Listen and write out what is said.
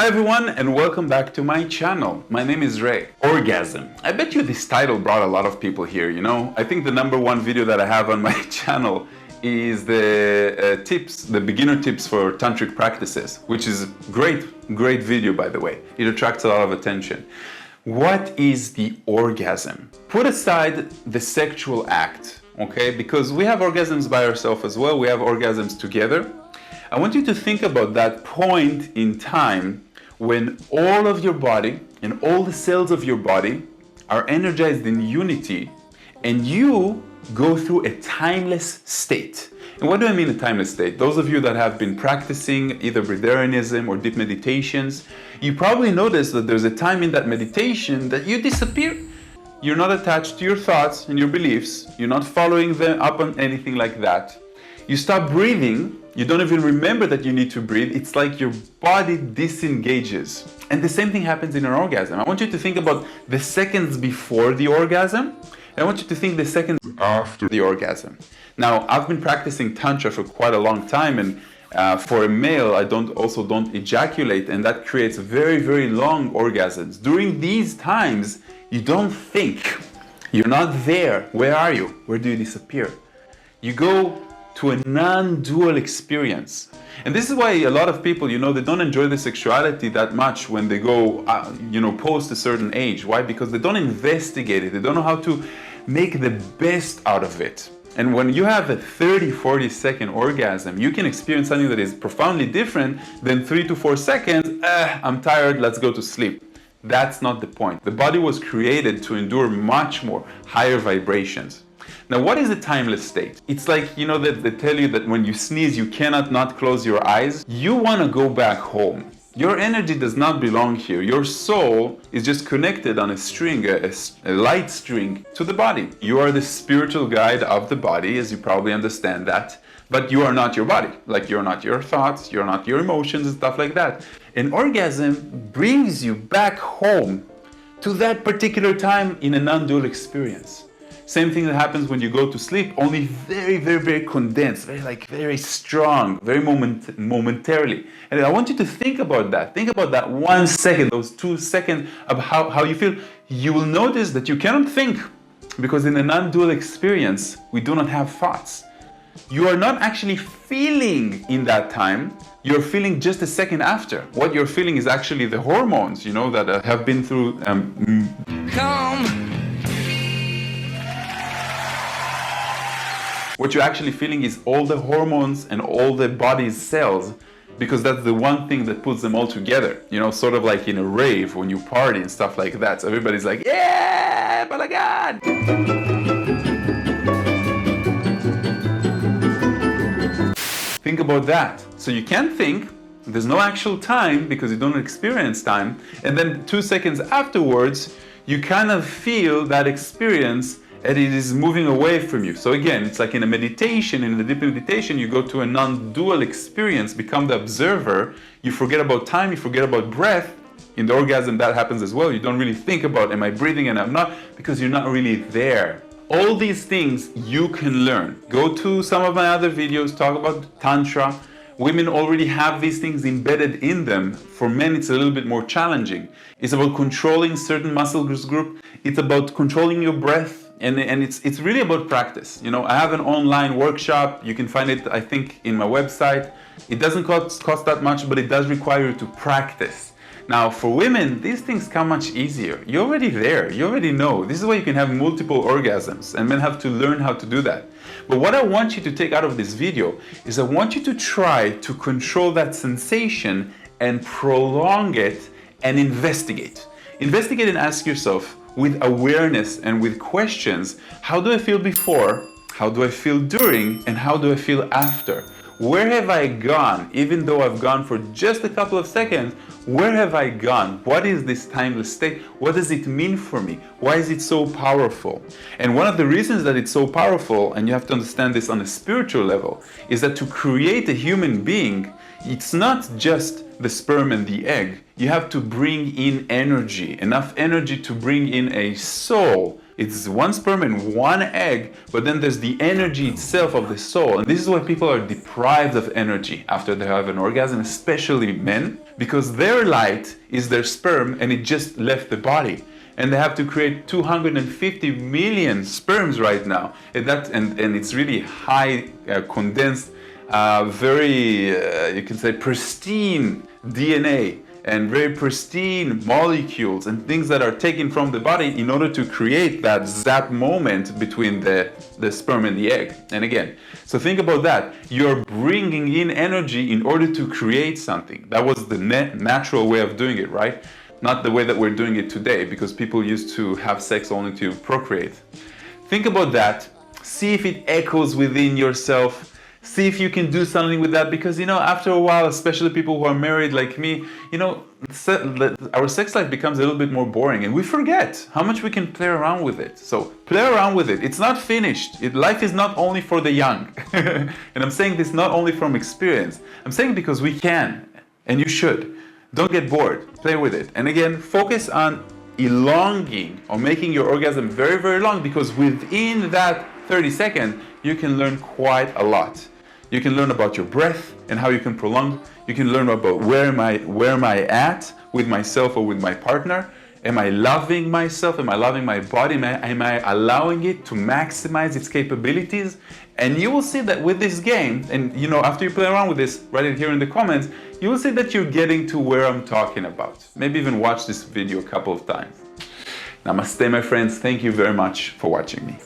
Hi everyone and welcome back to my channel. My name is Ray. Orgasm. I bet you this title brought a lot of people here, you know? I think the #1 video that I have on my channel is the beginner tips for tantric practices, which is great video by the way. It attracts a lot of attention. What is the orgasm? Put aside the sexual act, okay? Because we have orgasms by ourselves as well. We have orgasms together. I want you to think about that point in time when all of your body and all the cells of your body are energized in unity and you go through a timeless state. And what do I mean a timeless state? Those of you that have been practicing either Breatharianism or deep meditations, you probably notice that there's a time in that meditation that you disappear. You're not attached to your thoughts and your beliefs. You're not following them up on anything like that. You stop breathing. You don't even remember that you need to breathe. It's like your body disengages. And the same thing happens in an orgasm. I want you to think about the seconds before the orgasm. And I want you to think the seconds after the orgasm. Now, I've been practicing Tantra for quite a long time, and for a male, I don't ejaculate, and that creates very long orgasms. During these times, you don't think. You're not there. Where are you? Where do you disappear? You go to a non-dual experience. And this is why a lot of people, they don't enjoy the sexuality that much when they go, post a certain age. Why? Because they don't investigate it. They don't know how to make the best out of it. And when you have a 30-40 second orgasm, you can experience something that is profoundly different than 3 to 4 seconds, I'm tired, let's go to sleep. That's not the point. The body was created to endure much more higher vibrations. Now, what is a timeless state? It's like, that they tell you that when you sneeze, you cannot not close your eyes. You want to go back home. Your energy does not belong here. Your soul is just connected on a string, a light string to the body. You are the spiritual guide of the body, as you probably understand that. But you are not your body. Like you're not your thoughts, you're not your emotions and stuff like that. An orgasm brings you back home to that particular time in a non-dual experience. Same thing that happens when you go to sleep, only very condensed, very strong, very momentarily. And I want you to think about that. Think about that 1 second, those 2 seconds of how you feel. You will notice that you cannot think because in a non-dual experience, we do not have thoughts. You are not actually feeling in that time. You're feeling just a second after. What you're feeling is actually the hormones, that have been through What you're actually feeling is all the hormones and all the body's cells, because that's the one thing that puts them all together. Sort of like in a rave when you party and stuff like that. So everybody's like, yeah, balagan! Think about that. So you can't think, there's no actual time because you don't experience time. And then 2 seconds afterwards, you kind of feel that experience and it is moving away from you. So again, it's like in a meditation, in the deep meditation, you go to a non-dual experience, become the observer, you forget about time, you forget about breath. In the orgasm, that happens as well. You don't really think about, am I breathing and I'm not, because you're not really there. All these things you can learn. Go to some of my other videos, talk about Tantra. Women already have these things embedded in them. For men, it's a little bit more challenging. It's about controlling certain muscle group. It's about controlling your breath. And it's really about practice. I have an online workshop. You can find it, I think, in my website. It doesn't cost that much, but it does require you to practice. Now, for women, these things come much easier. You're already there. You already know. This is why you can have multiple orgasms, and men have to learn how to do that. But what I want you to take out of this video is I want you to try to control that sensation and prolong it and investigate. Investigate and ask yourself, with awareness and with questions, how do I feel before, how do I feel during, and how do I feel after? Where have I gone? Even though I've gone for just a couple of seconds, where have I gone? What is this timeless state? What does it mean for me? Why is it so powerful? And one of the reasons that it's so powerful, and you have to understand this on a spiritual level, is that to create a human being, it's not just the sperm and the egg. You have to bring in energy, enough energy to bring in a soul. It's one sperm and one egg, but then there's the energy itself of the soul. And this is why people are deprived of energy after they have an orgasm, especially men, because their light is their sperm and it just left the body. And they have to create 250 million sperms right now. And it's really high, condensed, very, you can say, pristine DNA and very pristine molecules and things that are taken from the body in order to create that zap moment between the sperm and the egg. And again, so think about that. You're bringing in energy in order to create something. That was the natural way of doing it, right? Not the way that we're doing it today, because people used to have sex only to procreate. Think about that. See if it echoes within yourself. See if you can do something with that, because after a while, especially people who are married like me, our sex life becomes a little bit more boring and we forget how much we can play around with it. So play around with it. It's not finished. Life is not only for the young. And I'm saying this not only from experience. I'm saying because we can and you should. Don't get bored. Play with it. And again, focus on elongating or making your orgasm very, very long, because within that 30 seconds, you can learn quite a lot. You can learn about your breath and how you can prolong. You can learn about where am I at with myself or with my partner. Am I loving myself? Am I loving my body? Am I allowing it to maximize its capabilities? And you will see that with this game, and after you play around with this, write it here in the comments, you will see that you're getting to where I'm talking about. Maybe even watch this video a couple of times. Namaste, my friends. Thank you very much for watching me.